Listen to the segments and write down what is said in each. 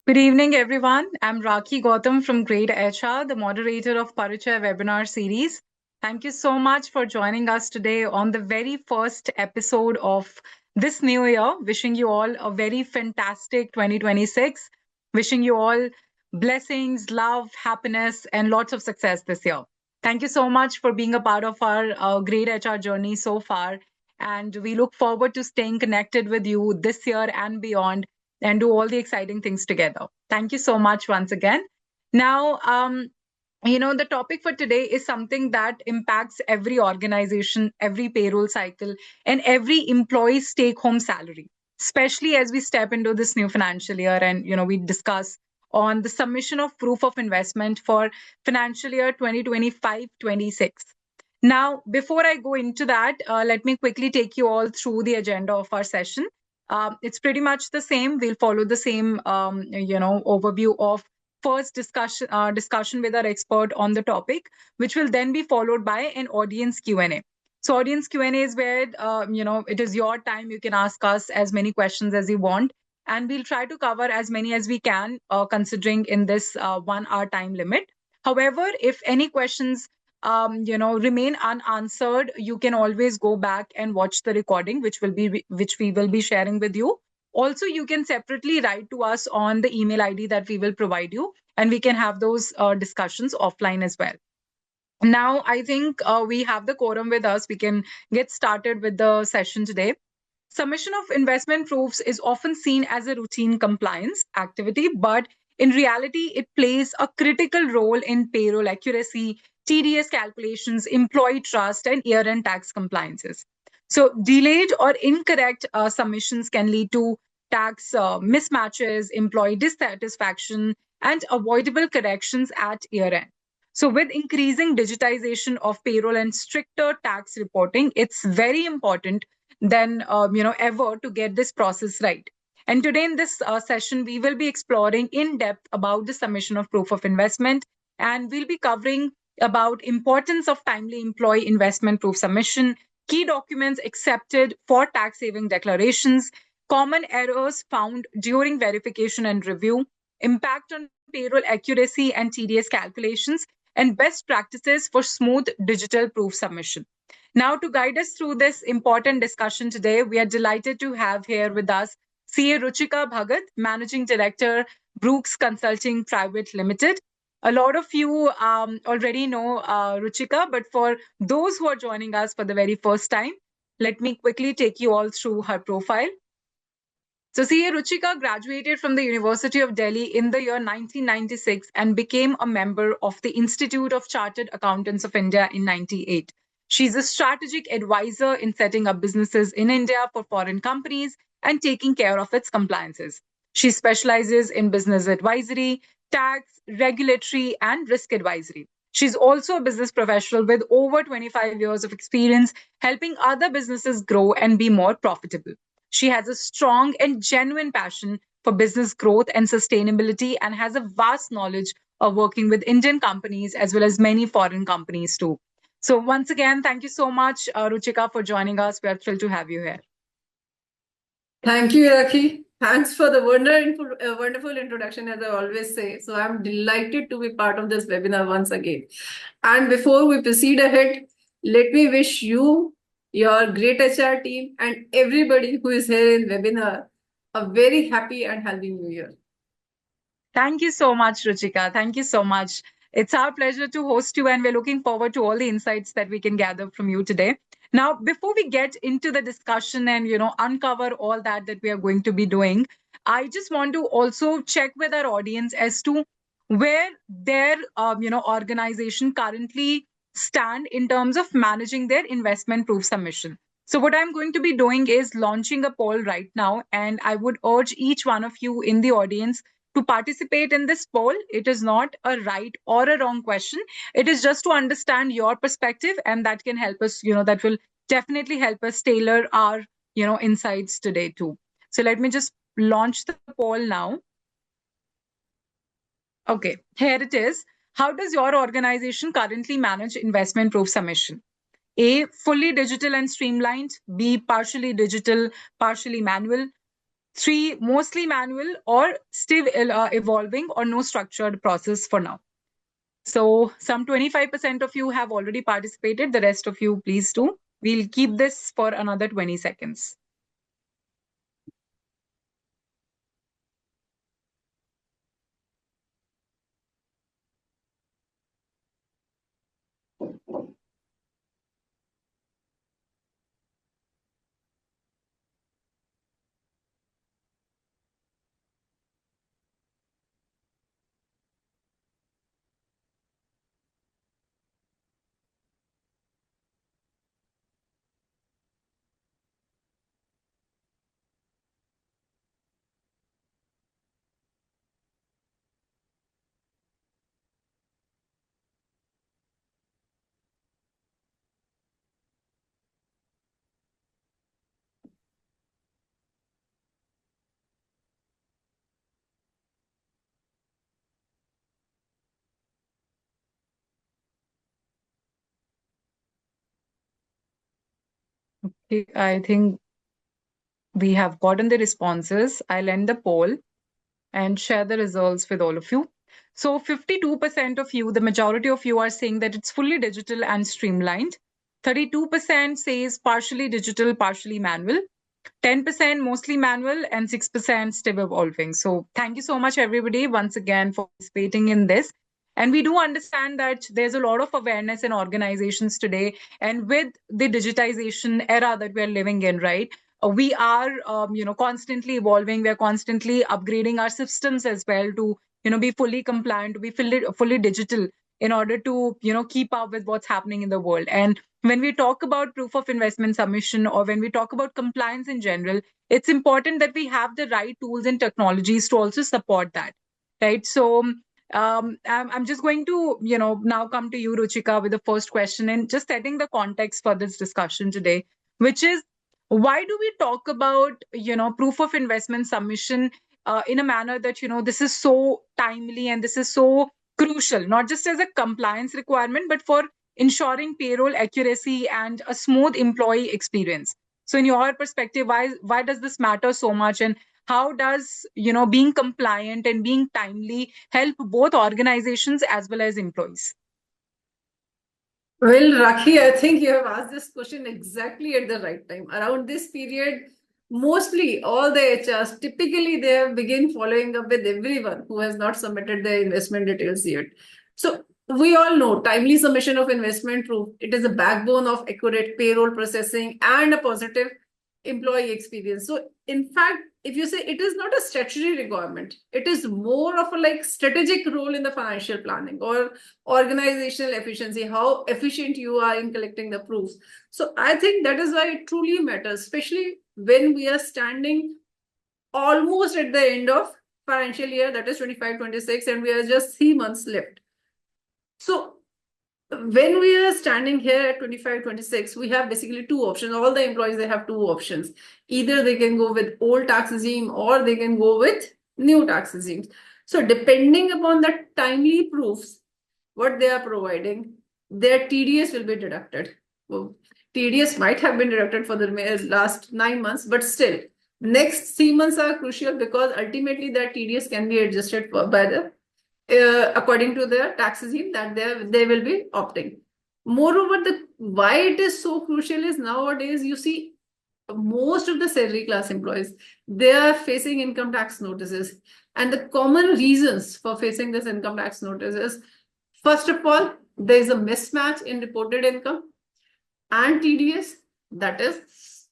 Good evening, everyone. I'm Rakhi Gautam from Great HR, the moderator of Parichaya webinar series. Thank you so much for joining us today on the very first episode of this new year. Wishing you all a very fantastic 2026. Wishing you all blessings, love, happiness, and lots of success this year. Thank you so much for being a part of our Great HR journey so far. And we look forward to staying connected with you this year and beyond and do all the exciting things together. Thank you so much once again. Now, the topic for today is something that impacts every organization, every payroll cycle, and every employee's take home salary, especially as we step into this new financial year and, we discuss on the submission of proof of investment for financial year 2025-26. Now, before I go into that, let me quickly take you all through the agenda of our session. It's pretty much the same. We'll follow the same, overview of first discussion with our expert on the topic, which will then be followed by an audience Q&A. So audience Q&A is where, it is your time. You can ask us as many questions as you want, and we'll try to cover as many as we can, considering in this 1 hour time limit. However, if any questions remain unanswered, you can always go back and watch the recording, which we will be sharing with you. Also, you can separately write to us on the email ID that we will provide you, and we can have those discussions offline as well. Now, I think we have the quorum with us. We can get started with the session today. Submission of investment proofs is often seen as a routine compliance activity, but in reality, it plays a critical role in payroll accuracy, TDS calculations, employee trust, and year-end tax compliances. So, delayed or incorrect submissions can lead to tax mismatches, employee dissatisfaction, and avoidable corrections at year-end. So, with increasing digitization of payroll and stricter tax reporting, it's very important than ever to get this process right. And today in this session, we will be exploring in depth about the submission of proof of investment, and we'll be covering about importance of timely employee investment proof submission, key documents accepted for tax saving declarations, common errors found during verification and review, impact on payroll accuracy and TDS calculations, and best practices for smooth digital proof submission. Now, to guide us through this important discussion today, we are delighted to have here with us CA Ruchika Bhagat, Managing Director, Brooks Consulting Private Limited. A lot of you already know Ruchika, but for those who are joining us for the very first time, let me quickly take you all through her profile. So CA Ruchika graduated from the University of Delhi in the year 1996 and became a member of the Institute of Chartered Accountants of India in 98. She's a strategic advisor in setting up businesses in India for foreign companies and taking care of its compliances. She specializes in business advisory, tax, regulatory, and risk advisory. She's also a business professional with over 25 years of experience helping other businesses grow and be more profitable. She has a strong and genuine passion for business growth and sustainability and has a vast knowledge of working with Indian companies as well as many foreign companies too. So once again, thank you so much, Ruchika, for joining us. We are thrilled to have you here. Thank you, Rakhi. Thanks for the wonderful introduction, as I always say. So I'm delighted to be part of this webinar once again. And before we proceed ahead, let me wish you, your Great HR team, and everybody who is here in webinar a very happy and healthy new year. Thank you so much, Ruchika. Thank you so much. It's our pleasure to host you, and we're looking forward to all the insights that we can gather from you today. Now, before we get into the discussion and uncover all that we are going to be doing, I just want to also check with our audience as to where their organization currently stand in terms of managing their investment proof submission. So what I'm going to be doing is launching a poll right now, and I would urge each one of you in the audience to participate in this poll. It is not a right or a wrong question. It is just to understand your perspective, and that can help us, that will definitely help us tailor our, insights today too. So let me just launch the poll now. Okay, here it is. How does your organization currently manage investment proof submission? A, fully digital and streamlined. B, partially digital, partially manual. 3 mostly manual or still evolving or no structured process for now. So some 25% of you have already participated. The rest of you, please do. We'll keep this for another 20 seconds. Okay, I think we have gotten the responses. I'll end the poll and share the results with all of you. So 52% of you, the majority of you are saying that it's fully digital and streamlined. 32% says partially digital, partially manual. 10% mostly manual and 6% still evolving. So thank you so much, everybody, once again for participating in this. And we do understand that there's a lot of awareness in organizations today. And with the digitization era that we're living in, right? We are, constantly evolving. We're constantly upgrading our systems as well to, be fully compliant, to be fully digital in order to, keep up with what's happening in the world. And when we talk about proof of investment submission or when we talk about compliance in general, it's important that we have the right tools and technologies to also support that, right? So I'm just going to, now come to you, Ruchika, with the first question and just setting the context for this discussion today, which is why do we talk about, proof of investment submission in a manner that, this is so timely and this is so crucial, not just as a compliance requirement, but for ensuring payroll accuracy and a smooth employee experience. So in your perspective, why does this matter so much, and how does being compliant and being timely help both organizations as well as employees? Well, Rakhi, I think you have asked this question exactly at the right time. Around this period, mostly all the HRs, typically they have begin following up with everyone who has not submitted their investment details yet. So we all know timely submission of investment proof, it is a backbone of accurate payroll processing and a positive employee experience. So in fact, if you say it is not a statutory requirement, it is more of a like strategic role in the financial planning or organizational efficiency, how efficient you are in collecting the proofs. So I think that is why it truly matters, especially when we are standing almost at the end of financial year, that is 25-26, and we are just 3 months left. So when we are standing here at 25-26, we have basically two options. All the employees, they have two options. Either they can go with old tax regime or they can go with new tax regimes. So depending upon the timely proofs, what they are providing, their TDS will be deducted. Well, TDS might have been deducted for the last 9 months, but still, next 3 months are crucial because ultimately their TDS can be adjusted by the according to their tax regime that they will be opting. Moreover, the why it is so crucial is nowadays you see most of the salary class employees, they are facing income tax notices. And the common reasons for facing this income tax notices, first of all, there is a mismatch in reported income and TDS. That is,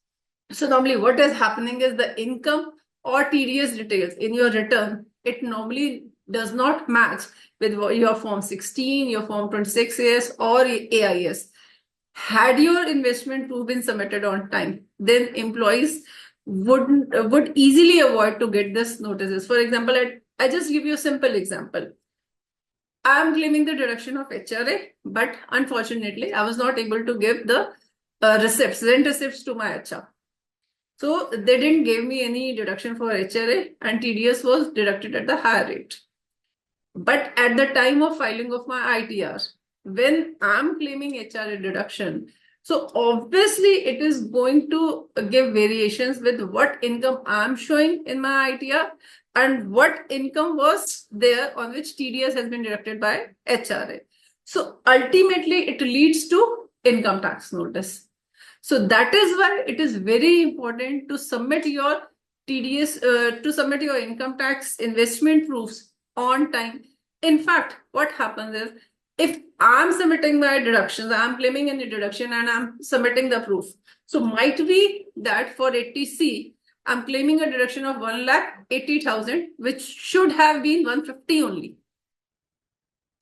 so normally what is happening is the income or TDS details in your return, it normally does not match with your Form 16, your Form 26AS or AIS. Had your investment proof been submitted on time, then employees would easily avoid to get this notices. For example, I just give you a simple example. I'm claiming the deduction of HRA, but unfortunately, I was not able to give the rent receipts to my HR. So they didn't give me any deduction for HRA and TDS was deducted at the higher rate. But at the time of filing of my ITR, when I'm claiming HRA deduction, So obviously it is going to give variations with what income I'm showing in my ITR and what income was there on which TDS has been deducted by HRA. So ultimately it leads to income tax notice. So that is why it is very important to submit your TDS, to submit your income tax investment proofs on time. In fact, what happens is, if I'm submitting my deductions, I'm claiming any deduction and I'm submitting the proof. So might be that for 80C, I'm claiming a deduction of 1,80,000, which should have been 150 only.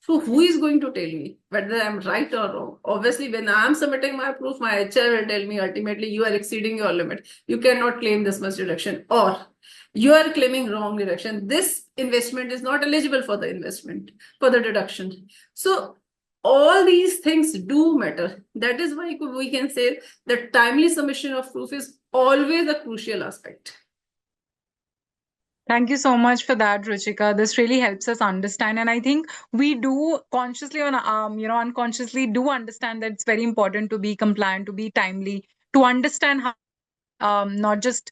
So who is going to tell me whether I'm right or wrong? Obviously, when I'm submitting my proof, my HR will tell me ultimately you are exceeding your limit. You cannot claim this much deduction, or you are claiming wrong deduction. This investment is not eligible for the investment, for the deduction. So all these things do matter. That is why we can say that timely submission of proof is always a crucial aspect. Thank you so much for that, Ruchika. This really helps us understand, and I think we do consciously or unconsciously do understand that it's very important to be compliant, to be timely, to understand how, not just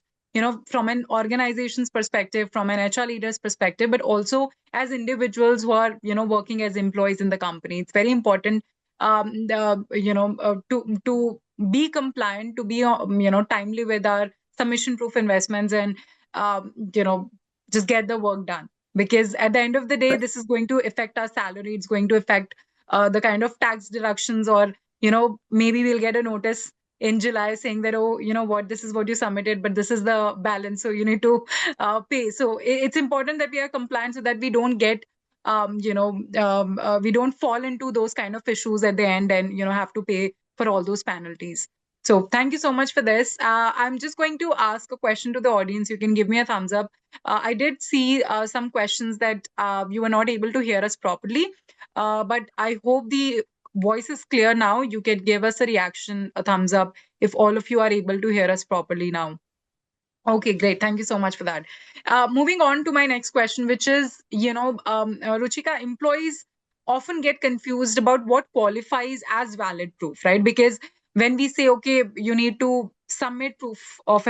from an organization's perspective, from an HR leader's perspective, but also as individuals who are working as employees in the company. It's very important, to be compliant, to be timely with our submission proof investments, and just get the work done, because at the end of the day this is going to affect our salary. It's going to affect the kind of tax deductions, or maybe we'll get a notice in July saying that, oh, you know what, this is what you submitted, but this is the balance, so you need to pay. So it's important that we are compliant so that we don't get we don't fall into those kind of issues at the end and have to pay for all those penalties. So thank you so much for this. I'm just going to ask a question to the audience. You can give me a thumbs up. I did see some questions that you were not able to hear us properly, but I hope the voice is clear now. You can give us a reaction, a thumbs up, if all of you are able to hear us properly now. Okay, great. Thank you so much for that. Moving on to my next question, which is, Ruchika, employees often get confused about what qualifies as valid proof, right? Because when we say, okay, you need to submit proof of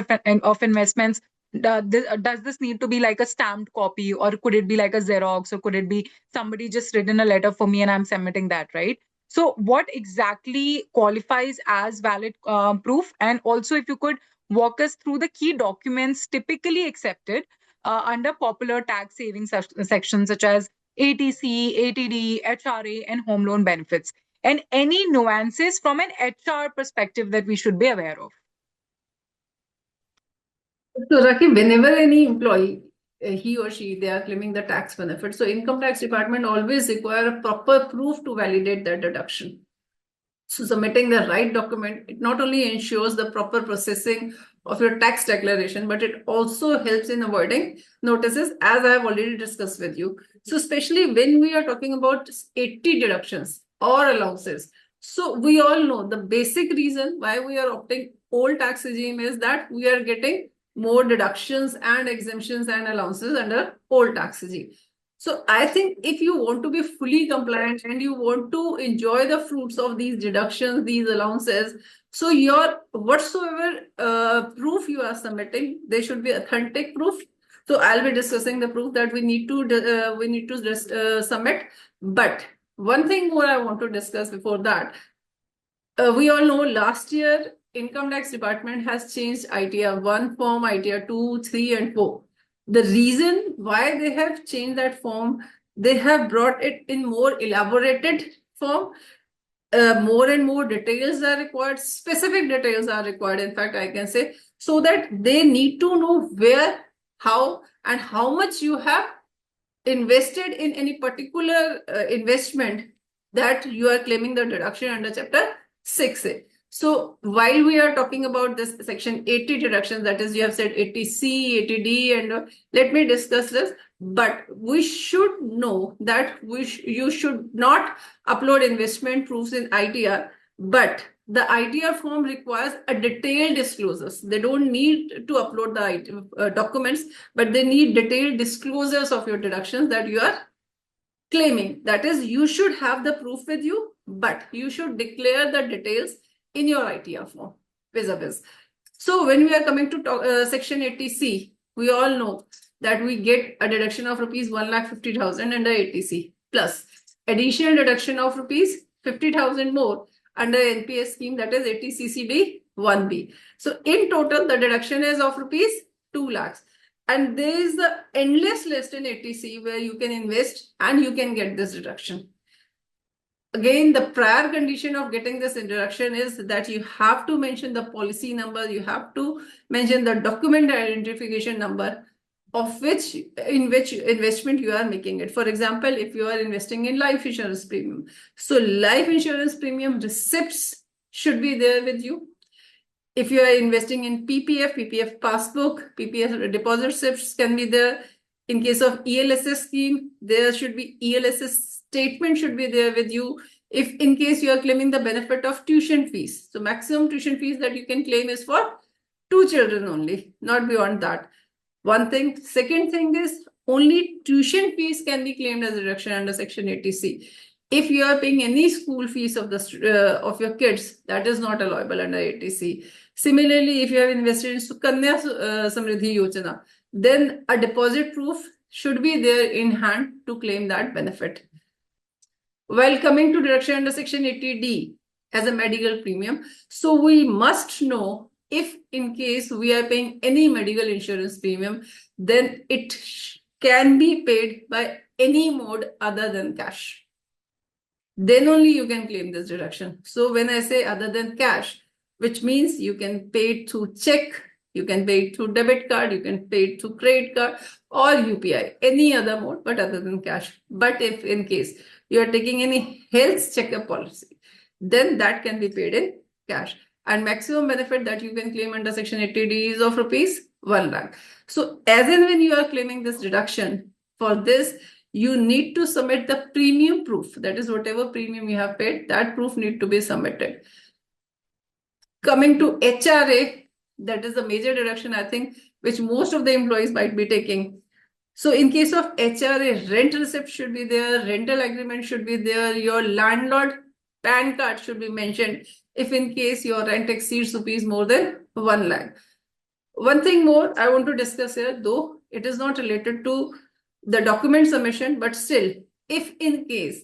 investments, does this need to be like a stamped copy, or could it be like a Xerox, or could it be somebody just written a letter for me and I'm submitting that, right? So, what exactly qualifies as valid proof? And also, if you could walk us through the key documents typically accepted under popular tax saving sections such as ATC, ATD, HRA, and home loan benefits, and any nuances from an HR perspective that we should be aware of. So, Raki, whenever any employee, he or she, they are claiming the tax benefit, so income tax department always require a proper proof to validate that deduction. So submitting the right document, it not only ensures the proper processing of your tax declaration, but it also helps in avoiding notices, as I have already discussed with you. So especially when we are talking about 80 deductions or allowances. So we all know the basic reason why we are opting old tax regime is that we are getting more deductions and exemptions and allowances under old tax regime. So I think if you want to be fully compliant and you want to enjoy the fruits of these deductions, these allowances, so your whatsoever proof you are submitting, they should be authentic proof. So I'll be discussing the proof that we need to submit. But one thing more I want to discuss before that. We all know last year Income Tax Department has changed ITR 1 form, ITR 2, 3, and 4. The reason why they have changed that form, they have brought it in more elaborated form. More and more details are required, specific details are required, in fact, I can say, so that they need to know where, how, and how much you have invested in any particular investment that you are claiming the deduction under Chapter 6A. So while we are talking about this section 80 deductions, that is, you have said 80C, 80D, and let me discuss this. But we should know that you should not upload investment proofs in ITR, but the ITR form requires a detailed disclosures. They don't need to upload the documents, but they need detailed disclosures of your deductions that you are claiming. That is, you should have the proof with you, but you should declare the details in your ITR form vis-a-vis. So when we are coming to Section 80C, we all know that we get a deduction of rupees 1,50,000 under 80C plus additional deduction of rupees 50,000 more under NPS scheme, that is 80CCD 1B. So in total, the deduction is of rupees 2 lakhs. And there is the endless list in 80C where you can invest and you can get this deduction. Again, the prior condition of getting this deduction is that you have to mention the policy number, you have to mention the document identification number of which investment you are making it. For example, if you are investing in life insurance premium, so life insurance premium receipts should be there with you. If you are investing in PPF passbook, PPF deposit slips can be there. In case of ELSS scheme, there should be ELSS statement should be there with you. If in case you are claiming the benefit of tuition fees, so maximum tuition fees that you can claim is for 2 children only, not beyond that. One thing. Second thing is only tuition fees can be claimed as a deduction under Section 80C. If you are paying any school fees of your kids, that is not allowable under 80C. Similarly, if you have invested in Sukanya Samriddhi Yojana, then a deposit proof should be there in hand to claim that benefit. While coming to deduction under Section 80D as a medical premium, so we must know if in case we are paying any medical insurance premium, then it can be paid by any mode other than cash. Then only you can claim this deduction. So when I say other than cash, which means you can pay it through check, you can pay it through debit card, you can pay it through credit card or UPI, any other mode, but other than cash. But if in case you are taking any health checkup policy, then that can be paid in cash. And maximum benefit that you can claim under Section 80D is of rupees 1 lakh. So as and when you are claiming this deduction, for this, you need to submit the premium proof. That is whatever premium you have paid, that proof need to be submitted. Coming to HRA, that is the major deduction, I think, which most of the employees might be taking. So in case of HRA, rent receipt should be there, rental agreement should be there, your landlord PAN card should be mentioned if in case your rent exceeds rupees more than 1 lakh. One thing more I want to discuss here, though it is not related to the document submission, but still, if in case,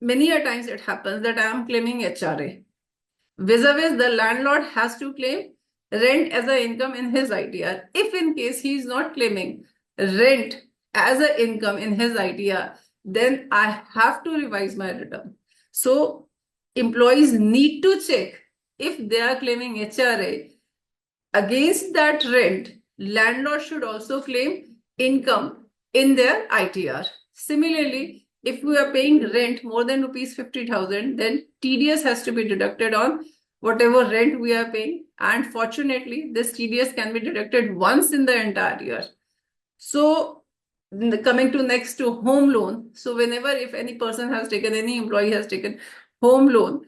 many a times it happens that I am claiming HRA, vis-a-vis the landlord has to claim rent as an income in his ITR. If in case he is not claiming rent as an income in his ITR, then I have to revise my return. So employees need to check if they are claiming HRA. Against that rent, landlord should also claim income in their ITR. Similarly, if we are paying rent more than rupees 50,000, then TDS has to be deducted on whatever rent we are paying. And fortunately, this TDS can be deducted once in the entire year. So coming to next to home loan. So whenever if any person has taken, any employee has taken home loan,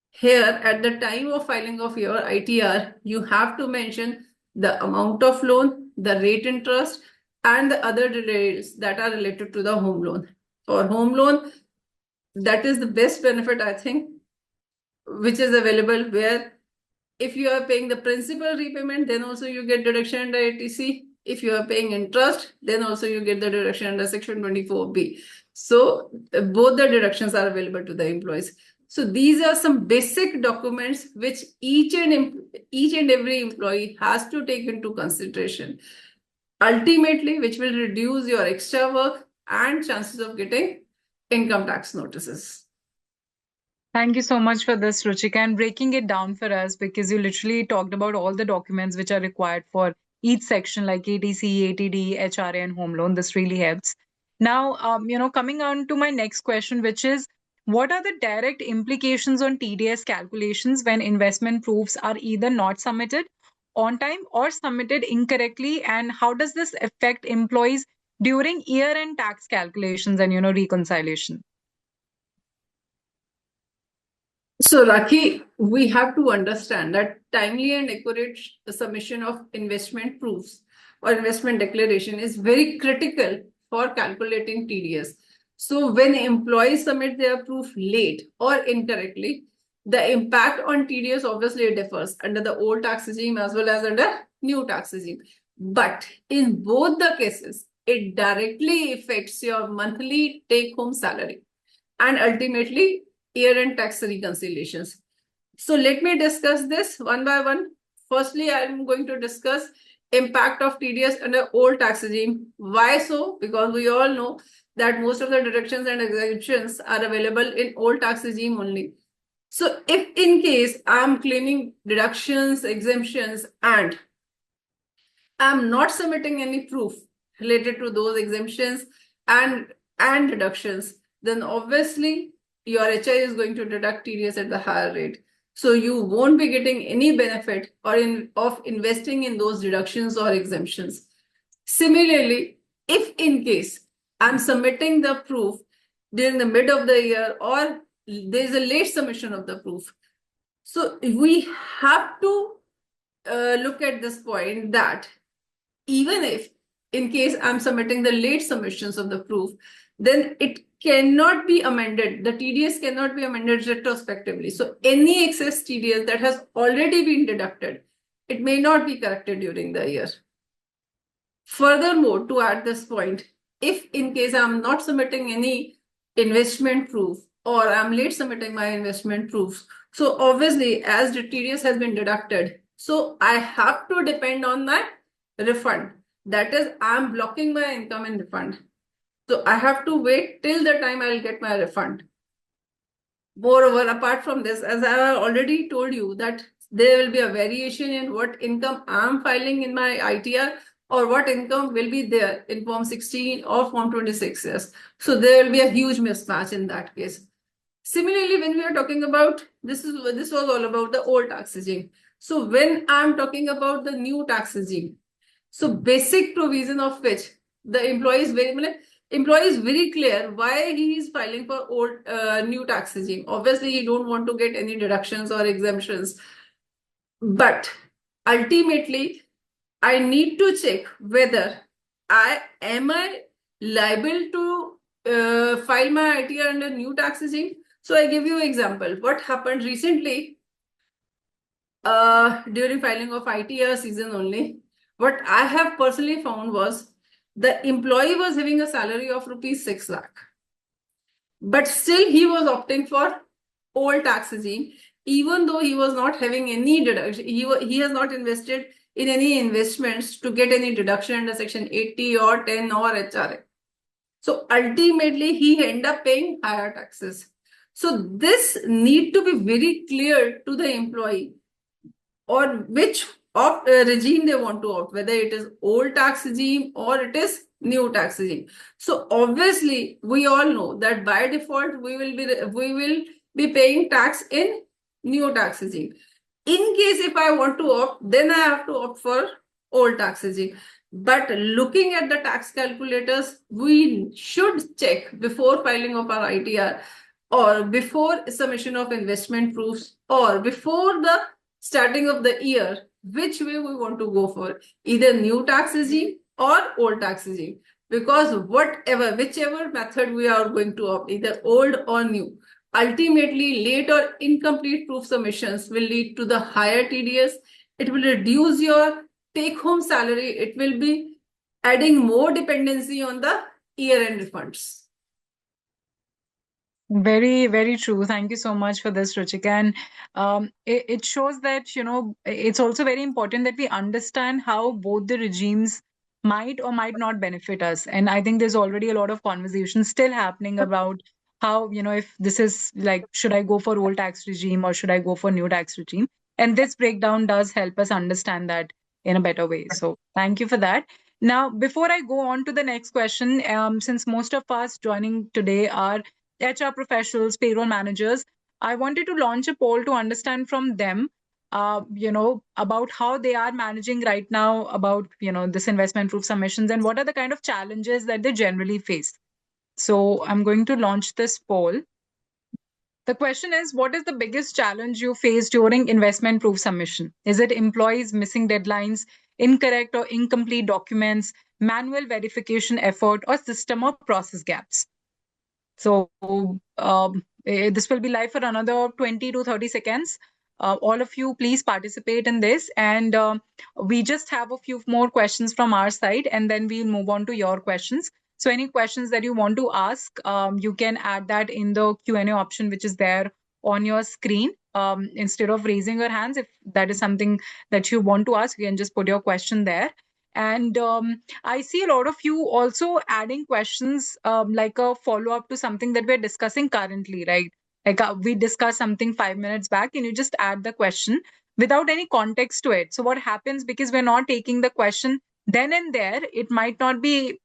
here at the time of filing of your ITR, you have to mention the amount of loan, the rate interest, and the other details that are related to the home loan. For home loan, that is the best benefit, I think, which is available, where if you are paying the principal repayment, then also you get deduction under 80C. If you are paying interest, then also you get the deduction under Section 24B. So both the deductions are available to the employees. So these are some basic documents which each and every employee has to take into consideration. Ultimately, which will reduce your extra work and chances of getting income tax notices. Thank you so much for this, Ruchika, and breaking it down for us, because you literally talked about all the documents which are required for each section, like ATC, ATD, HRA, and home loan. This really helps. Now, coming on to my next question, which is, what are the direct implications on TDS calculations when investment proofs are either not submitted on time or submitted incorrectly? And how does this affect employees during year-end tax calculations and, reconciliation? So, Rakhi, we have to understand that timely and accurate submission of investment proofs or investment declaration is very critical for calculating TDS. So when employees submit their proof late or incorrectly, the impact on TDS obviously differs under the old tax regime as well as under new tax regime. But in both the cases, it directly affects your monthly take-home salary and ultimately year-end tax reconciliations. So let me discuss this one by one. Firstly, I'm going to discuss impact of TDS under old tax regime. Why so? Because we all know that most of the deductions and exemptions are available in old tax regime only. So if in case I'm claiming deductions, exemptions, and I'm not submitting any proof related to those exemptions and deductions, then obviously your HI is going to deduct TDS at the higher rate. So you won't be getting any benefit of investing in those deductions or exemptions. Similarly, if in case I'm submitting the proof during the mid of the year or there's a late submission of the proof, so we have to look at this point that even if in case I'm submitting the late submissions of the proof, then it cannot be amended. The TDS cannot be amended retrospectively. So any excess TDS that has already been deducted, it may not be corrected during the year. Furthermore, to add this point, if in case I'm not submitting any investment proof or I'm late submitting my investment proofs, so obviously as the TDS has been deducted, so I have to depend on my refund. That is, I'm blocking my income in refund. So I have to wait till the time I'll get my refund. Moreover, apart from this, as I have already told you that there will be a variation in what income I'm filing in my ITR or what income will be there in Form 16 or Form 26. Yes. So there will be a huge mismatch in that case. Similarly, when we are talking about this was all about the old tax regime. So when I'm talking about the new tax regime, so basic provision of which the employee is very clear why he is filing for old new tax regime. Obviously, he don't want to get any deductions or exemptions, but ultimately, I need to check whether I liable to file my ITR under new tax regime. So I give you an example. What happened recently during filing of ITR season only? What I have personally found was the employee was having a salary of rupees 6 lakh, but still he was opting for old tax regime, even though he was not having any deduction. He has not invested in any investments to get any deduction under Section 80 or 10 or HRA. So ultimately, he end up paying higher taxes. So this need to be very clear to the employee or which regime they want to opt, whether it is old tax regime or it is new tax regime. So obviously, we all know that by default we will be paying tax in new tax regime. In case if I want to opt, then I have to opt for old tax regime. But looking at the tax calculators, we should check before filing of our ITR or before submission of investment proofs or before the starting of the year, which way we want to go for, either new tax regime or old tax regime. Because whichever method we are going to opt, either old or new, ultimately late or incomplete proof submissions will lead to the higher TDS. It will reduce your take-home salary. It will be adding more dependency on the year-end refunds. Very, very true. Thank you so much for this, Ruchika. And it shows that, it's also very important that we understand how both the regimes might or might not benefit us. And I think there's already a lot of conversation still happening about how, if this is like, should I go for old tax regime or should I go for new tax regime? And this breakdown does help us understand that in a better way. So thank you for that. Now, before I go on to the next question, since most of us joining today are HR professionals, payroll managers, I wanted to launch a poll to understand from them, about how they are managing right now about, this investment proof submissions and what are the kind of challenges that they generally face. So I'm going to launch this poll. The question is, what is the biggest challenge you face during investment proof submission? Is it employees missing deadlines, incorrect or incomplete documents, manual verification effort, or system or process gaps? So This will be live for another 20 to 30 seconds. All of you, please participate in this. And we just have a few more questions from our side, and then we'll move on to your questions. So any questions that you want to ask, you can add that in the Q&A option, which is there on your screen. Instead of raising your hands, if that is something that you want to ask, you can just put your question there. And I see a lot of you also adding questions, like a follow-up to something that we're discussing currently, right? Like we discussed something 5 minutes back, and you just add the question without any context to it. So what happens, because we're not taking the question then and there, it might not be,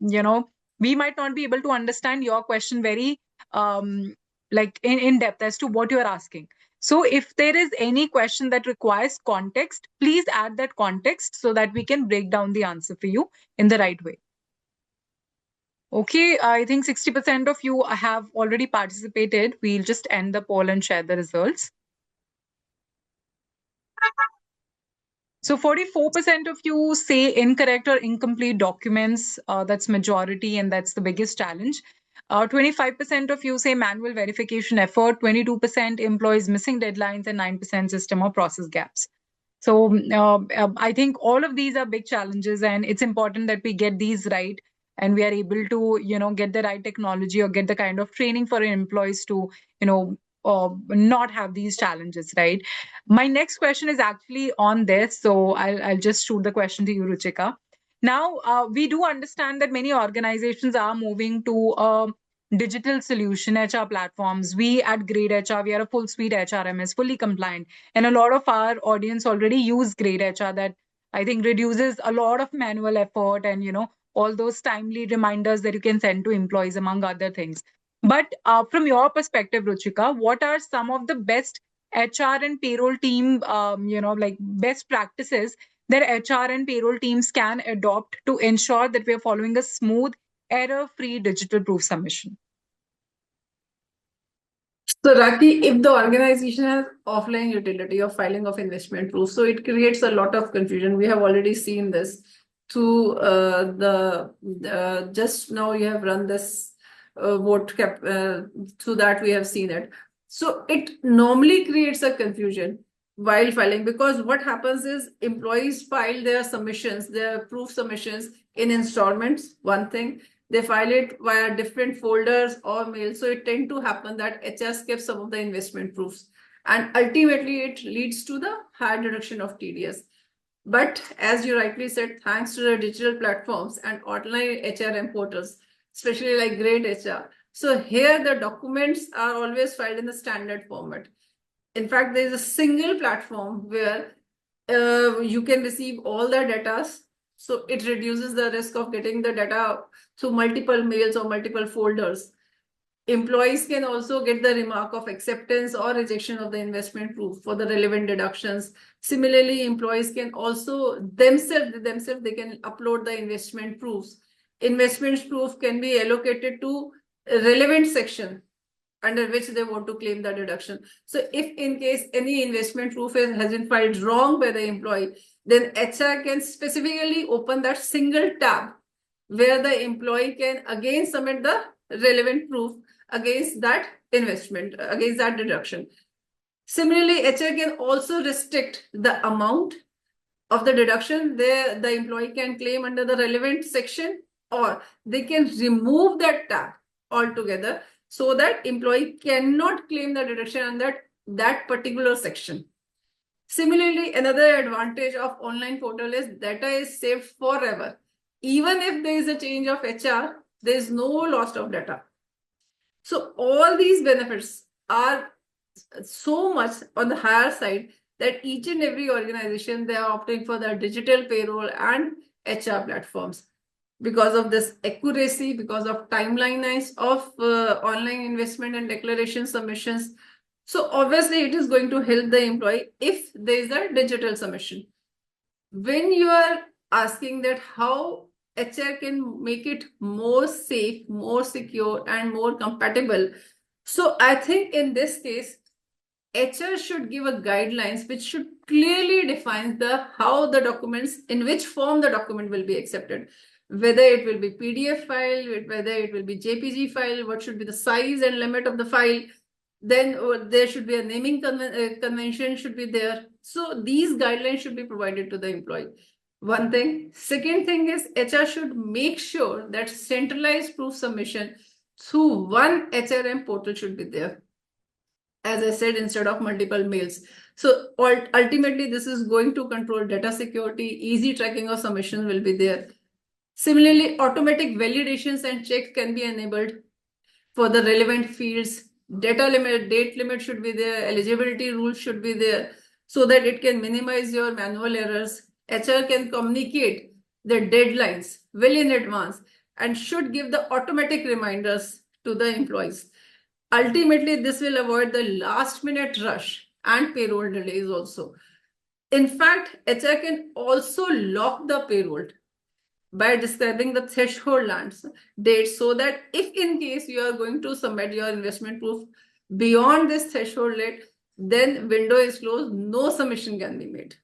we might not be able to understand your question very like in depth as to what you're asking. So if there is any question that requires context, please add that context so that we can break down the answer for you in the right way. Okay, I think 60% of you have already participated. We'll just end the poll and share the results. So 44% of you say incorrect or incomplete documents. That's majority, and that's the biggest challenge. 25% of you say manual verification effort, 22% employees missing deadlines, and 9% system or process gaps. So I think all of these are big challenges, and it's important that we get these right, and we are able to, get the right technology or get the kind of training for employees to, not have these challenges, right? My next question is actually on this, so I'll just shoot the question to you, Ruchika. Now, we do understand that many organizations are moving to a digital solution HR platforms. We at Grade HR, we are a full suite HRMS, fully compliant. And a lot of our audience already use Grade HR, that I think reduces a lot of manual effort and, all those timely reminders that you can send to employees, among other things. But from your perspective, Ruchika, what are some of the best HR and payroll team, like best practices that HR and payroll teams can adopt to ensure that we are following a smooth, error-free digital proof submission? So, Raki, if the organization has offline utility of filing of investment proof, so it creates a lot of confusion. We have already seen this through just now you have run this vote cap, through that we have seen it. So it normally creates a confusion while filing, because what happens is employees file their submissions, their proof submissions in installments, one thing. They file it via different folders or mail. So it tends to happen that HR skips some of the investment proofs. And ultimately, it leads to the higher deduction of TDS. But as you rightly said, thanks to the digital platforms and online HRM portals, especially like Grade HR. So here the documents are always filed in the standard format. In fact, there is a single platform where you can receive all the data. So it reduces the risk of getting the data through multiple mails or multiple folders. Employees can also get the remark of acceptance or rejection of the investment proof for the relevant deductions. Similarly, employees can also themselves they can upload the investment proofs. Investment proof can be allocated to a relevant section under which they want to claim the deduction. So if in case any investment proof has been filed wrong by the employee, then HR can specifically open that single tab where the employee can again submit the relevant proof against that investment, against that deduction. Similarly, HR can also restrict the amount of the deduction there the employee can claim under the relevant section, or they can remove that tab altogether so that employee cannot claim the deduction under that particular section. Similarly, another advantage of online portal is data is saved forever. Even if there is a change of HR, there is no loss of data. So all these benefits are so much on the higher side that each and every organization, they are opting for the digital payroll and HR platforms. Because of this accuracy, because of timelines of online investment and declaration submissions. So obviously it is going to help the employee if there is a digital submission. When you are asking that how HR can make it more safe, more secure, and more compatible. So I think in this case, HR should give a guidelines which should clearly define how the documents, in which form the document will be accepted. Whether it will be PDF file, whether it will be JPG file, what should be the size and limit of the file. Then there should be a naming convention should be there. So these guidelines should be provided to the employee. One thing. Second thing is HR should make sure that centralized proof submission through one HRM portal should be there. As I said, instead of multiple mails. So ultimately, this is going to control data security, easy tracking of submission will be there. Similarly, automatic validations and checks can be enabled for the relevant fields. Data limit, date limit should be there, eligibility rules should be there, so that it can minimize your manual errors. HR can communicate the deadlines well in advance and should give the automatic reminders to the employees. Ultimately, this will avoid the last minute rush and payroll delays also. In fact, HR can also lock the payroll by describing the threshold lands date, so that if in case you are going to submit your investment proof beyond this threshold date, then window is closed, no submission can be made.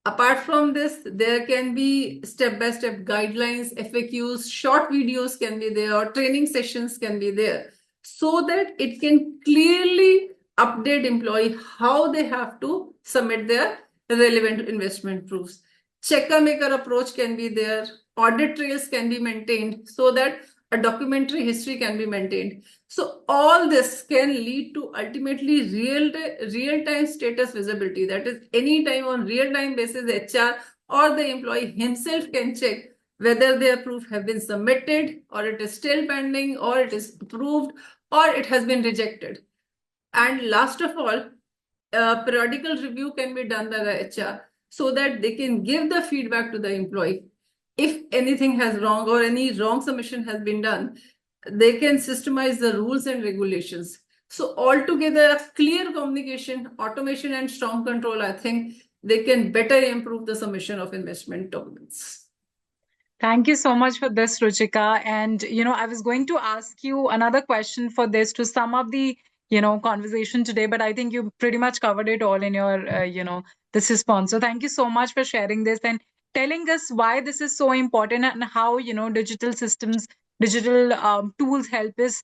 Apart from this, there can be step-by-step guidelines, FAQs, short videos can be there, or training sessions can be there, so that it can clearly update employee how they have to submit their relevant investment proofs. Checker maker approach can be there, audit trails can be maintained, so that a documentary history can be maintained. So all this can lead to ultimately real-time status visibility. That is, anytime on real-time basis, HR or the employee himself can check whether their proof have been submitted, or it is still pending, or it is approved, or it has been rejected. And last of all, periodical review can be done by the HR, so that they can give the feedback to the employee. If anything has wrong or any wrong submission has been done, they can systemize the rules and regulations. So altogether, clear communication, automation, and strong control, I think they can better improve the submission of investment documents. Thank you so much for this, Ruchika. And, I was going to ask you another question for this to sum up the, conversation today, but I think you pretty much covered it all in your, this response. So thank you so much for sharing this and telling us why this is so important and how, digital systems, digital tools help us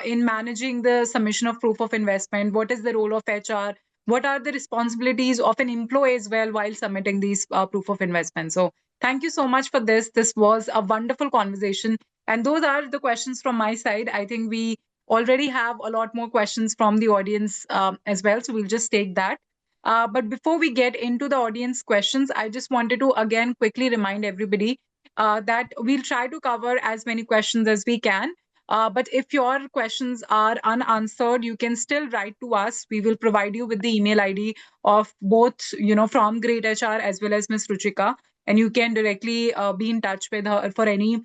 in managing the submission of proof of investment. What is the role of HR? What are the responsibilities of an employee as well while submitting these proof of investment? So thank you so much for this. This was a wonderful conversation. And those are the questions from my side. I think we already have a lot more questions from the audience as well. So we'll just take that. But before we get into the audience questions, I just wanted to again quickly remind everybody that we'll try to cover as many questions as we can. But if your questions are unanswered, you can still write to us. We will provide you with the email ID of both, from Great HR as well as Ms. Ruchika, and you can directly be in touch with her for any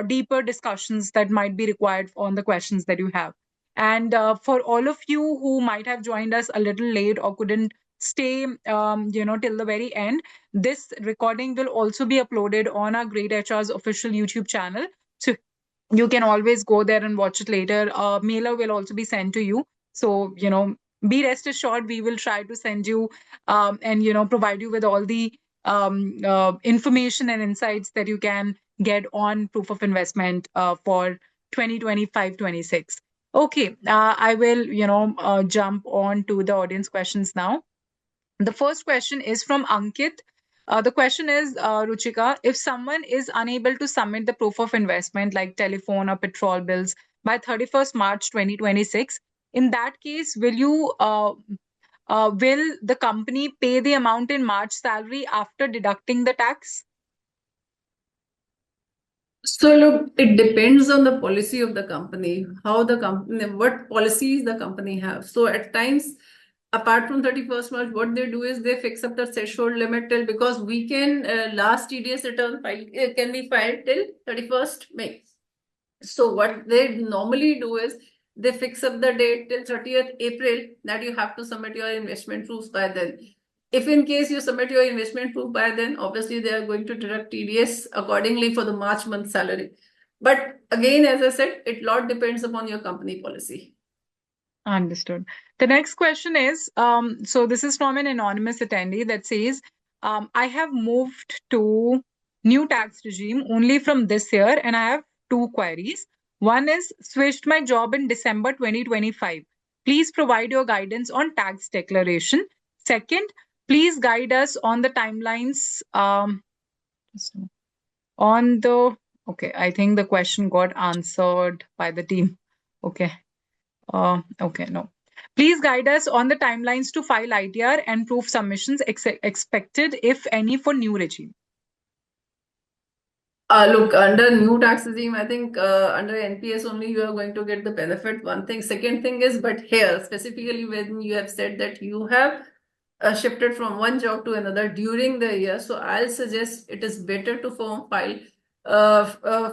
deeper discussions that might be required on the questions that you have. And for all of you who might have joined us a little late or couldn't stay, till the very end, this recording will also be uploaded on our Great HR's official YouTube channel. So you can always go there and watch it later. Mailer will also be sent to you. So, be rest assured, we will try to send you and, provide you with all the information and insights that you can get on proof of investment for 2025-26. Okay, I will, jump on to the audience questions now. The first question is from Ankit. The question is, Ruchika, if someone is unable to submit the proof of investment like telephone or petrol bills by 31st March 2026, in that case, will the company pay the amount in March salary after deducting the tax? So look, it depends on the policy of the company, how the company, what policies the company have. So at times, apart from 31st March, what they do is they fix up the threshold limit till, because we can last TDS return file can be filed till 31st May. So what they normally do is they fix up the date till 30th April that you have to submit your investment proofs by then. If in case you submit your investment proof by then, obviously they are going to deduct TDS accordingly for the March month salary. But again, as I said, it lot depends upon your company policy. Understood. The next question is, so this is from an anonymous attendee that says, I have moved to new tax regime only from this year and I have two queries. One is switched my job in December 2025. Please provide your guidance on tax declaration. Second, please guide us on the timelines. On the Okay, I think the question got answered by the team. Okay. Okay, no. Please guide us on the timelines to file ITR and proof submissions expected, if any, for new regime. Look, under new tax regime, I think under NPS only you are going to get the benefit. One thing. Second thing is, but here specifically when you have said that you have shifted from one job to another during the year, so I'll suggest it is better to file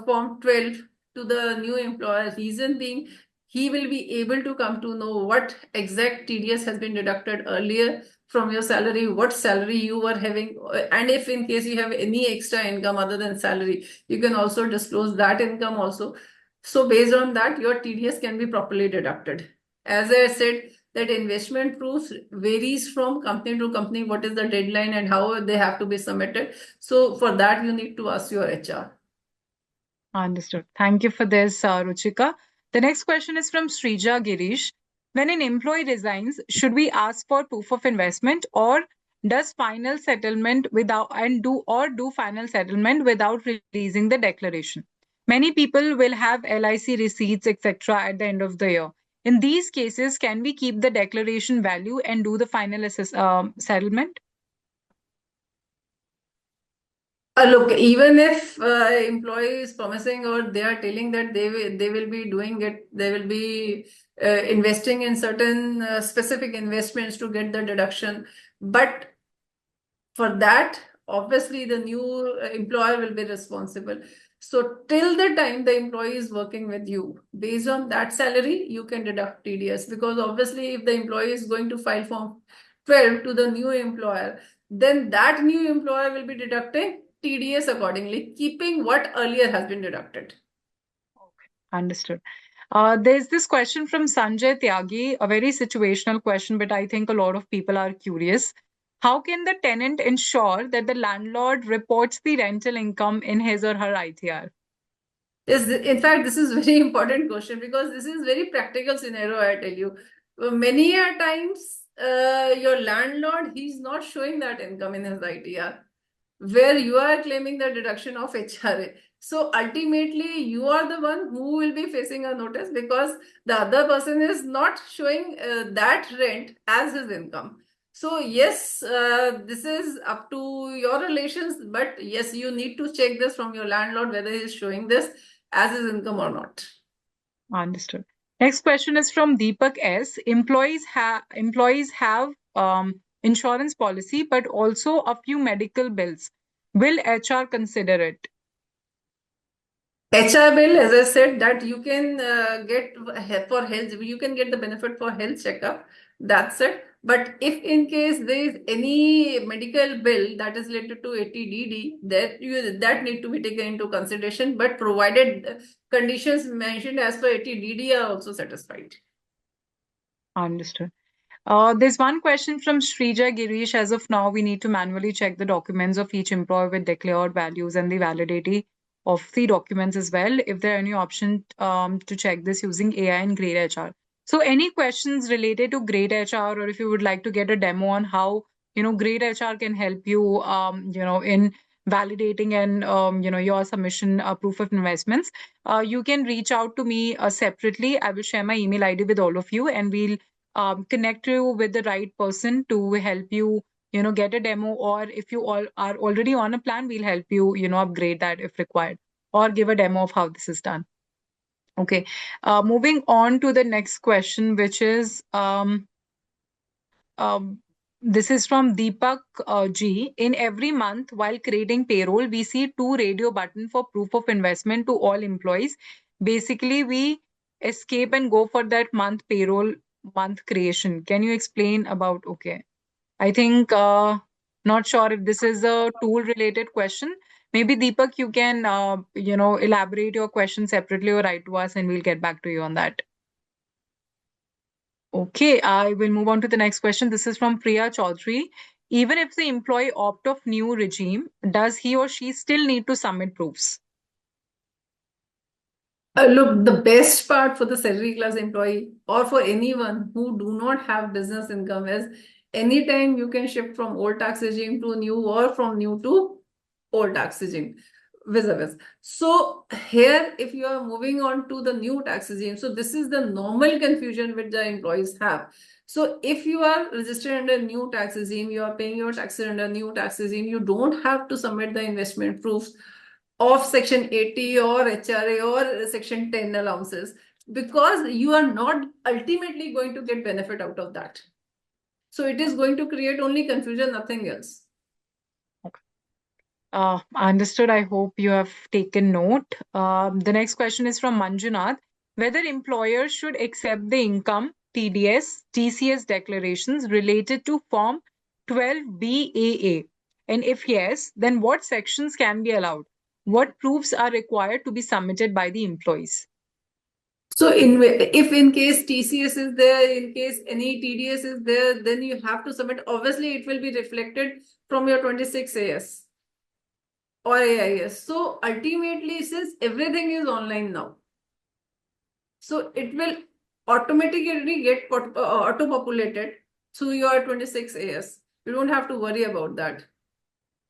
form 12 to the new employer. Reason being, he will be able to come to know what exact TDS has been deducted earlier from your salary, what salary you were having, and if in case you have any extra income other than salary, you can also disclose that income also. So based on that, your TDS can be properly deducted. As I said, that investment proofs varies from company to company, what is the deadline and how they have to be submitted. So for that, you need to ask your HR. Understood. Thank you for this, Ruchika. The next question is from Srija Girish. When an employee resigns, should we ask for proof of investment, or does final settlement without and do final settlement without releasing the declaration? Many people will have LIC receipts, etc. at the end of the year. In these cases, can we keep the declaration value and do the final settlement? Look, even if employee is promising or they are telling that they will be doing it, they will be investing in certain specific investments to get the deduction. But for that, obviously, the new employer will be responsible. So till the time the employee is working with you, based on that salary, you can deduct TDS. Because obviously, if the employee is going to file form 12 to the new employer, then that new employer will be deducting TDS accordingly, keeping what earlier has been deducted. Okay, understood. There's this question from Sanjay Tyagi, a very situational question, but I think a lot of people are curious. How can the tenant ensure that the landlord reports the rental income in his or her ITR? In fact, this is very important question because this is very practical scenario, I tell you. Many a times, your landlord, he's not showing that income in his ITR, where you are claiming the deduction of HRA. So ultimately, you are the one who will be facing a notice because the other person is not showing that rent as his income. So yes, this is up to your relations, but yes, you need to check this from your landlord whether he is showing this as his income or not. Understood. Next question is from Deepak S. Employees have insurance policy, but also a few medical bills. Will HR consider it? HR bill, as I said, that you can get for health, you can get the benefit for health checkup. That's it. But if in case there is any medical bill that is related to ATDD, that need to be taken into consideration. But provided conditions mentioned as per ATDD are also satisfied. Understood. There's one question from Srija Girish. As of now, we need to manually check the documents of each employee with declared values and the validity of the documents as well. If there are any option to check this using AI and Great HR. So, any questions related to Great HR, or if you would like to get a demo on how Great HR can help you, in validating and your submission proof of investments, you can reach out to me separately. I will share my email ID with all of you, and we'll connect you with the right person to help you, get a demo. Or if you all are already on a plan, we'll help you, upgrade that if required, or give a demo of how this is done. Okay. Moving on to the next question, which is this is from Deepak G. In every month, while creating payroll, we see two radio button for proof of investment to all employees. Basically, we escape and go for that month creation. Can you explain about? Okay, I think not sure if this is a tool related question. Maybe Deepak, you can elaborate your question separately or write to us, and we'll get back to you on that. Okay, I will move on to the next question. This is from Priya Chaudhary. Even if the employee opt of new regime, does he or she still need to submit proofs? Look, the best part for the salary class employee or for anyone who do not have business income is anytime you can shift from old tax regime to new or from new to old tax regime, vis a vis. So here, if you are moving on to the new tax regime, so this is the normal confusion which the employees have. So if you are registered under new tax regime, you are paying your taxes under new tax regime, you don't have to submit the investment proofs of Section 80 or HRA or Section 10 allowances because you are not ultimately going to get benefit out of that. So it is going to create only confusion, nothing else. Understood. I hope you have taken note. The next question is from Manjunath. Whether employers should accept the income, TDS, TCS declarations related to Form 12BAA? And if yes, then what sections can be allowed? What proofs are required to be submitted by the employees? So if in case TCS is there, in case any TDS is there, then you have to submit. Obviously, it will be reflected from your 26 AS or AIS. So ultimately, since everything is online now, so it will automatically get auto-populated through your 26 AS. You don't have to worry about that.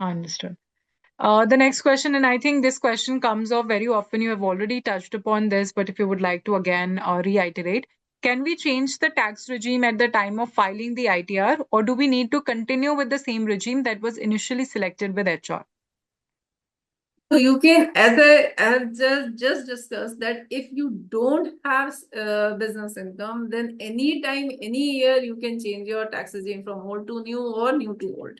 Understood. The next question, and I think this question comes up very often. You have already touched upon this, but if you would like to again reiterate, can we change the tax regime at the time of filing the ITR, or do we need to continue with the same regime that was initially selected with HR? So you can, as I have just discussed, that if you don't have business income, then anytime, any year, you can change your tax regime from old to new or new to old.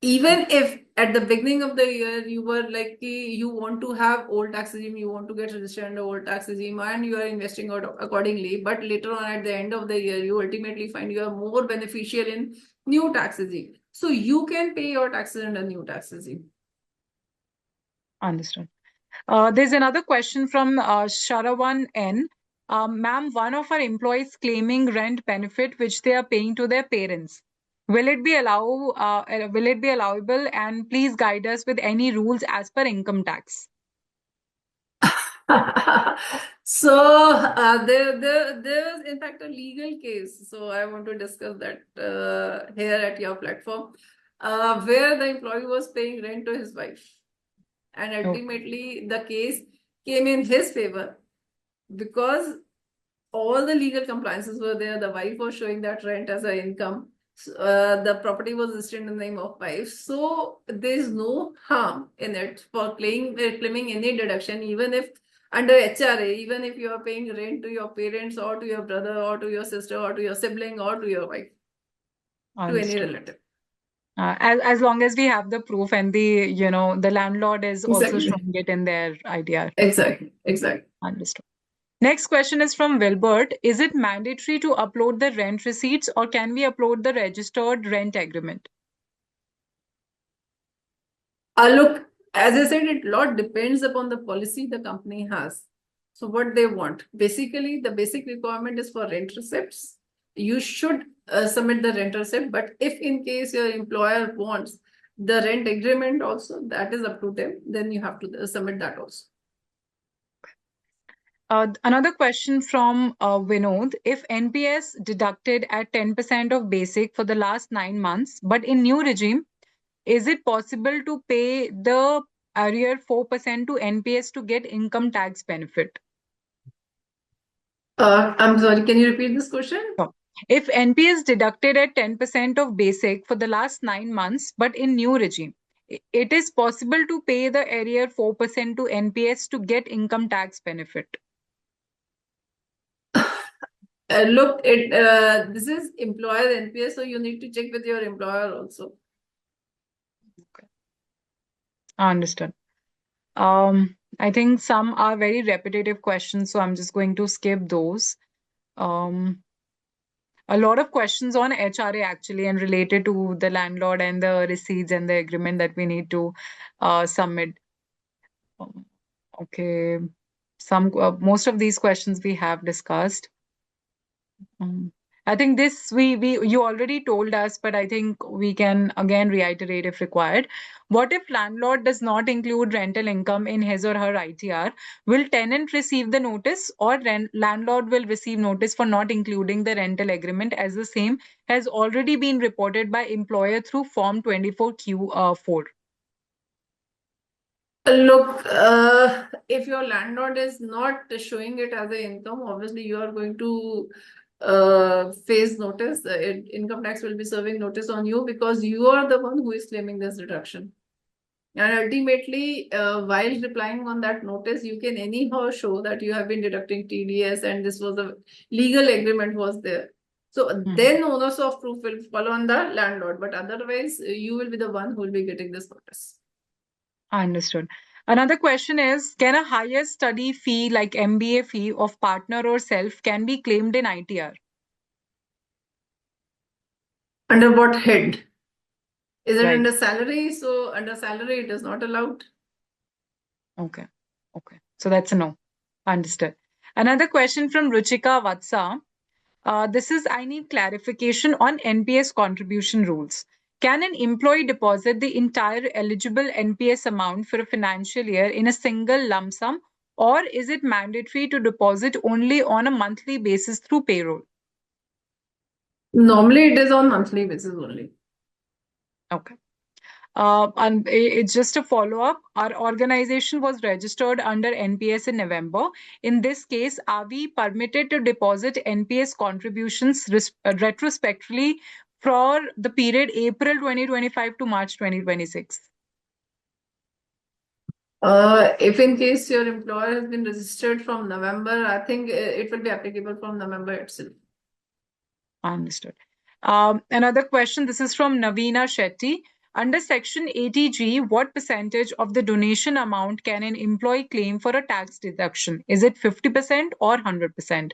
Even if at the beginning of the year you were like you want to have old tax regime, you want to get registered under old tax regime, and you are investing out accordingly, but later on at the end of the year, you ultimately find you are more beneficial in new tax regime. So you can pay your taxes under new tax regime. Understood. There's another question from Sharawan N. Ma'am, one of our employees claiming rent benefit which they are paying to their parents. Will it be allowable? And please guide us with any rules as per income tax. So there was in fact a legal case. So I want to discuss that here at your platform, where the employee was paying rent to his wife, and ultimately the case came in his favor because all the legal compliances were there. The wife was showing that rent as an income. The property was listed in the name of wife, so there is no harm in it for claiming any deduction, even if under HRA, even if you are paying rent to your parents or to your brother or to your sister or to your sibling or to your wife, to any relative. As long as we have the proof and the landlord is also Exactly. showing it in their ITR. Exactly. Understood. Next question is from Wilbert. Is it mandatory to upload the rent receipts, or can we upload the registered rent agreement? Look, as I said, it lot depends upon the policy the company has. So what they want. Basically, the basic requirement is for rent receipts. You should submit the rent receipt, but if in case your employer wants the rent agreement also, that is up to them. Then you have to submit that also. Another question from Vinod. If NPS deducted at 10% of basic for the last 9 months, but in new regime, is it possible to pay the arrear 4% to NPS to get income tax benefit? I'm sorry, can you repeat this question? Sure. If NPS deducted at 10% of basic for the last 9 months, but in new regime, it is possible to pay the arrear 4% to NPS to get income tax benefit. Look, this is employer NPS, so you need to check with your employer also. Okay. Understood. I think some are very repetitive questions, so I'm just going to skip those. A lot of questions on HRA actually and related to the landlord and the receipts and the agreement that we need to submit. Okay. Most of these questions we have discussed. I think this you already told us, but I think we can again reiterate if required. What if landlord does not include rental income in his or her ITR? Will tenant receive the notice, or landlord will receive notice for not including the rental agreement, as the same has already been reported by employer through Form 24Q4? Look, if your landlord is not showing it as an income, obviously you are going to face notice. Income tax will be serving notice on you because you are the one who is claiming this deduction. And ultimately, while replying on that notice, you can anyhow show that you have been deducting TDS and this was a legal agreement was there. So then onus of proof will fall on the landlord, but otherwise you will be the one who will be getting this notice. Understood. Another question is, can a higher study fee like MBA fee of partner or self can be claimed in ITR? Under what head? Is it Right. under salary? So under salary, it is not allowed. Okay. Okay. So that's a no. Understood. Another question from Ruchika Vatsa. This is, I need clarification on NPS contribution rules. Can an employee deposit the entire eligible NPS amount for a financial year in a single lump sum, or is it mandatory to deposit only on a monthly basis through payroll? Normally, it is on monthly basis only. Okay. And it's just a follow up. Our organization was registered under NPS in November. In this case, are we permitted to deposit NPS contributions retrospectively for the period April 2025 to March 2026? If in case your employer has been registered from November, I think it will be applicable from November itself. Understood. Another question. This is from Navina Shetty. Under Section 80G, what percentage of the donation amount can an employee claim for a tax deduction? Is it 50% or 100%?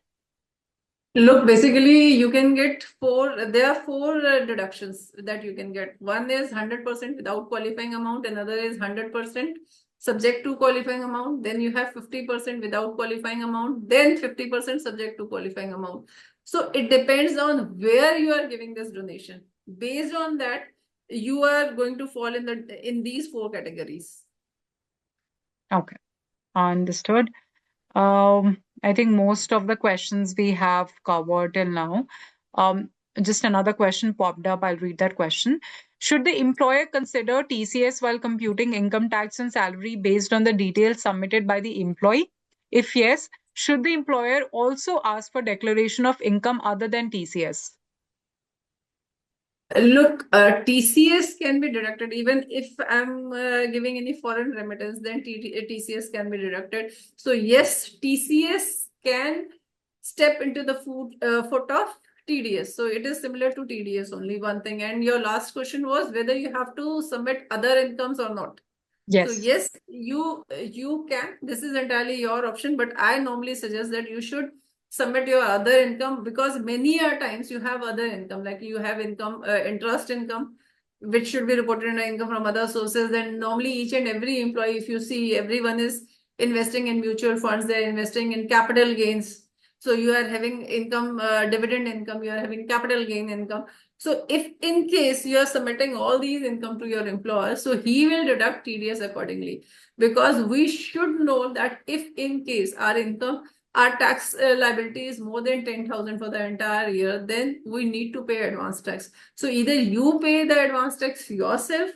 Look, basically, you can get there are four deductions that you can get. One is 100% without qualifying amount, another is 100% subject to qualifying amount, then you have 50% without qualifying amount, then 50% subject to qualifying amount. So it depends on where you are giving this donation. Based on that, you are going to fall in these four categories. Okay, understood. I think most of the questions we have covered till now. Um, just another question popped up. I'll read that question. Should the employer consider TCS while computing income tax and salary based on the details submitted by the employee? If yes, should the employer also ask for declaration of income other than TCS? Look, TCS can be deducted even if I'm giving any foreign remittance, then TCS can be deducted. So yes, TCS can step into the foot of TDS. So it is similar to TDS only one thing. And your last question was whether you have to submit other incomes or not. So Yes. yes, you can. This is entirely your option, but I normally suggest that you should submit your other income because many a times you have other income, like you have income, interest income, which should be reported in income from other sources. Then normally each and every employee, if you see, everyone is investing in mutual funds, they're investing in capital gains. So you are having income, dividend income, you are having capital gain income. So if in case you are submitting all these income to your employer, so he will deduct TDS accordingly, because we should know that if in case our income, our tax liability is more than 10,000 for the entire year, then we need to pay advance tax. So either you pay the advance tax yourself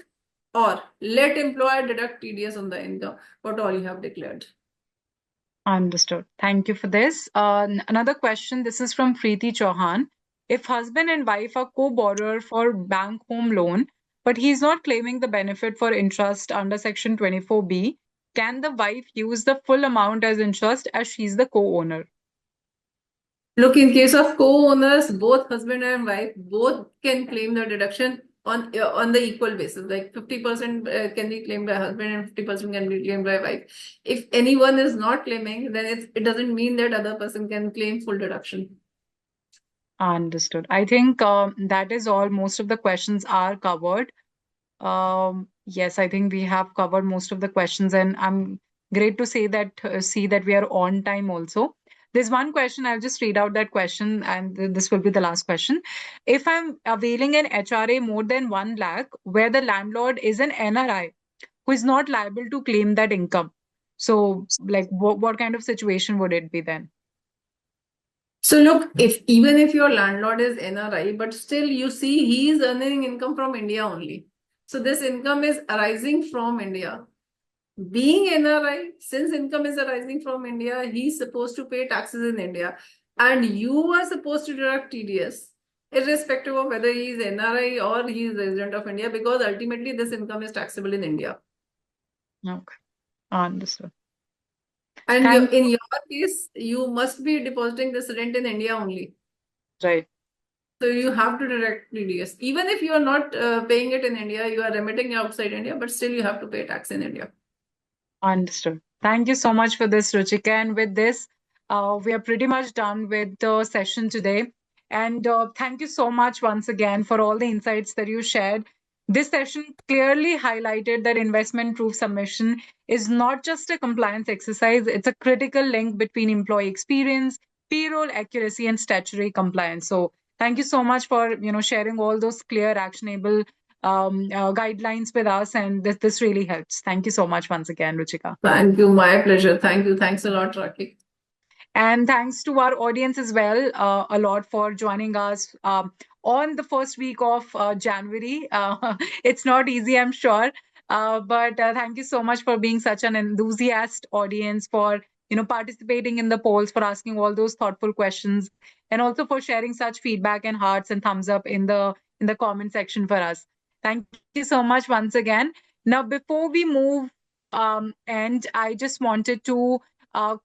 or let employer deduct TDS on the income, what all you have declared. Understood. Thank you for this. Another question. This is from Preeti Chauhan. If husband and wife are co-borrower for bank home loan, but he's not claiming the benefit for interest under Section 24B, can the wife use the full amount as interest as she's the co-owner? Look, in case of co-owners, both husband and wife both can claim the deduction on the equal basis. Like 50% can be claimed by husband and 50% can be claimed by wife. If anyone is not claiming, then it doesn't mean that other person can claim full deduction. Understood. I think that is all. Most of the questions are covered. Yes, I think we have covered most of the questions, and I'm great to say that see that we are on time also. There's one question, I'll just read out that question, and this will be the last question. If I'm availing an HRA more than 1 lakh, where the landlord is an NRI who is not liable to claim that income, so like what kind of situation would it be then? So look, if even if your landlord is NRI, but still you see he is earning income from India only. So this income is arising from India. Being NRI, since income is arising from India, he's supposed to pay taxes in India. And you are supposed to deduct TDS, irrespective of whether he is NRI or he is resident of India, because ultimately this income is taxable in India. Okay, understood. And Thank in your case, you must be depositing this rent in India only. right. So you have to deduct TDS. Even if you are not paying it in India, you are remitting outside India, but still you have to pay tax in India. Understood. Thank you so much for this, Ruchika. And with this, we are pretty much done with the session today. And thank you so much once again for all the insights that you shared. This session clearly highlighted that investment proof submission is not just a compliance exercise, it's a critical link between employee experience, payroll accuracy, and statutory compliance. So thank you so much for sharing all those clear, actionable guidelines with us, and this really helps. Thank you so much once again, Ruchika. Thank you. My pleasure. Thank you. Thanks a lot, Rakhi. And thanks to our audience as well, a lot for joining us on the first week of January. It's not easy, I'm sure, but thank you so much for being such an enthusiast audience, for participating in the polls, for asking all those thoughtful questions, and also for sharing such feedback and hearts and thumbs up in the comment section for us. Thank you so much once again. Now, before we move, and I just wanted to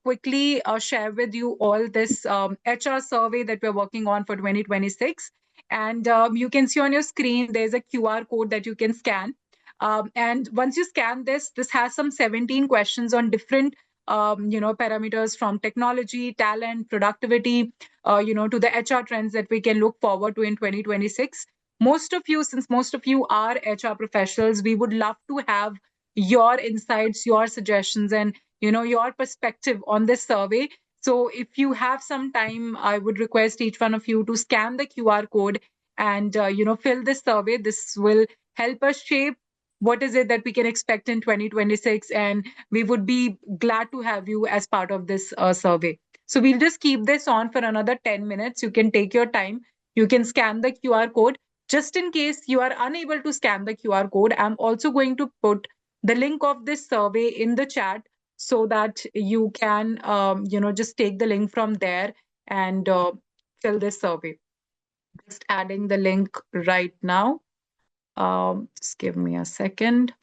quickly share with you all this HR survey that we're working on for 2026. And you can see on your screen, there's a QR code that you can scan. And once you scan this has some 17 questions on different parameters, from technology, talent, productivity, to the HR trends that we can look forward to in 2026. Since most of you are HR professionals, we would love to have your insights, your suggestions, and your perspective on this survey. So if you have some time, I would request each one of you to scan the QR code and fill this survey. This will help us shape what is it that we can expect in 2026, and we would be glad to have you as part of this survey. So we'll just keep this on for another 10 minutes. You can take your time. You can scan the QR code. Just in case you are unable to scan the QR code, I'm also going to put the link of this survey in the chat, so that you can just take the link from there and fill this survey. Just adding the link right now. Just give me a second.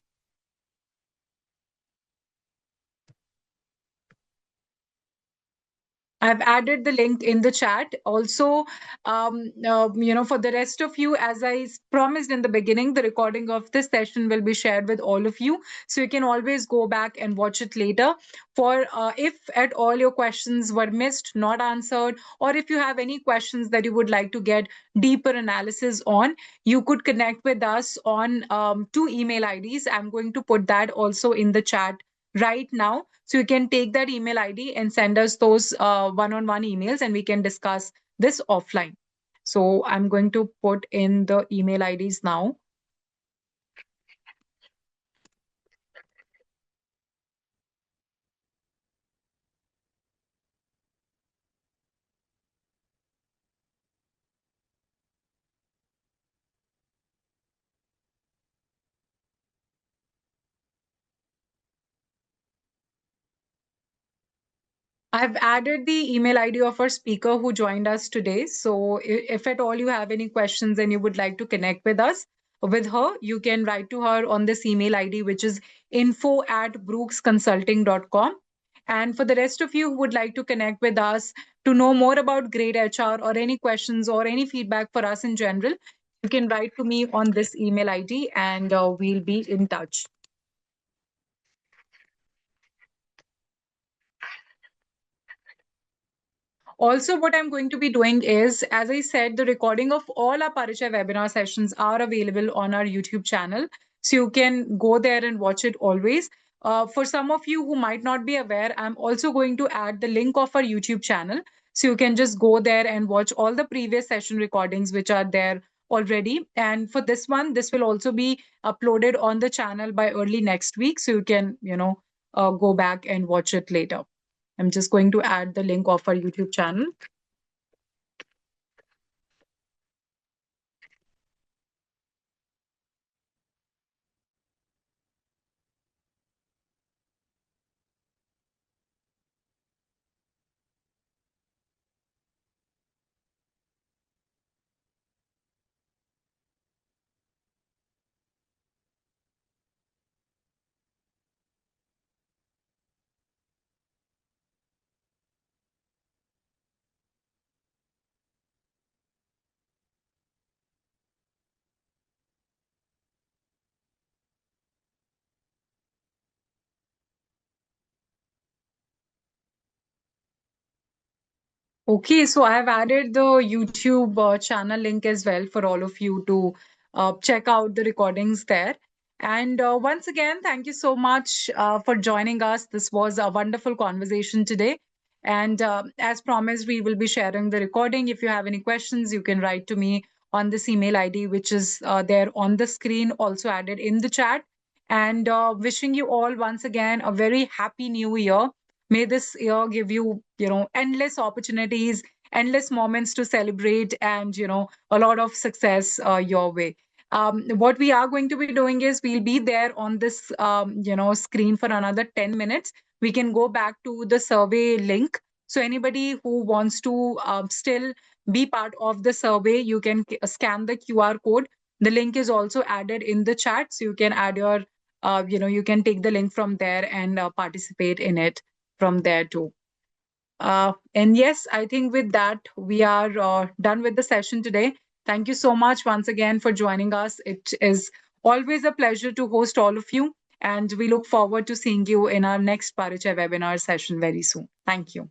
I've added the link in the chat. Also, for the rest of you, as I promised in the beginning, the recording of this session will be shared with all of you. So you can always go back and watch it later. For if at all your questions were missed, not answered, or if you have any questions that you would like to get deeper analysis on, you could connect with us on 2 email IDs. I'm going to put that also in the chat right now. So you can take that email ID and send us those one-on-one emails, and we can discuss this offline. So I'm going to put in the email IDs now. I've added the email ID of our speaker who joined us today. So if at all you have any questions and you would like to connect with us, with her, you can write to her on this email ID, which is info@brooksconsulting.com. And for the rest of you who would like to connect with us to know more about Great HR, or any questions or any feedback for us in general, you can write to me on this email ID, and we'll be in touch. Also, what I'm going to be doing is, as I said, the recording of all our Parichaya webinar sessions are available on our YouTube channel. So you can go there and watch it always. For some of you who might not be aware, I'm also going to add the link of our YouTube channel. So you can just go there and watch all the previous session recordings which are there already. And for this one, this will also be uploaded on the channel by early next week. So you can, go back and watch it later. I'm just going to add the link of our YouTube channel. Okay, so I have added the YouTube channel link as well for all of you to check out the recordings there. And once again, thank you so much for joining us. This was a wonderful conversation today. And as promised, we will be sharing the recording. If you have any questions, you can write to me on this email ID, which is there on the screen, also added in the chat. And wishing you all once again a very happy new year. May this year give you, endless opportunities, endless moments to celebrate, and, a lot of success your way. What we are going to be doing is we'll be there on this, screen for another 10 minutes. We can go back to the survey link. So anybody who wants to still be part of the survey, you can scan the QR code. The link is also added in the chat. So you can add your, you can take the link from there and participate in it from there too. And yes, I think with that, we are done with the session today. Thank you so much once again for joining us. It is always a pleasure to host all of you. And we look forward to seeing you in our next Parichai webinar session very soon. Thank you.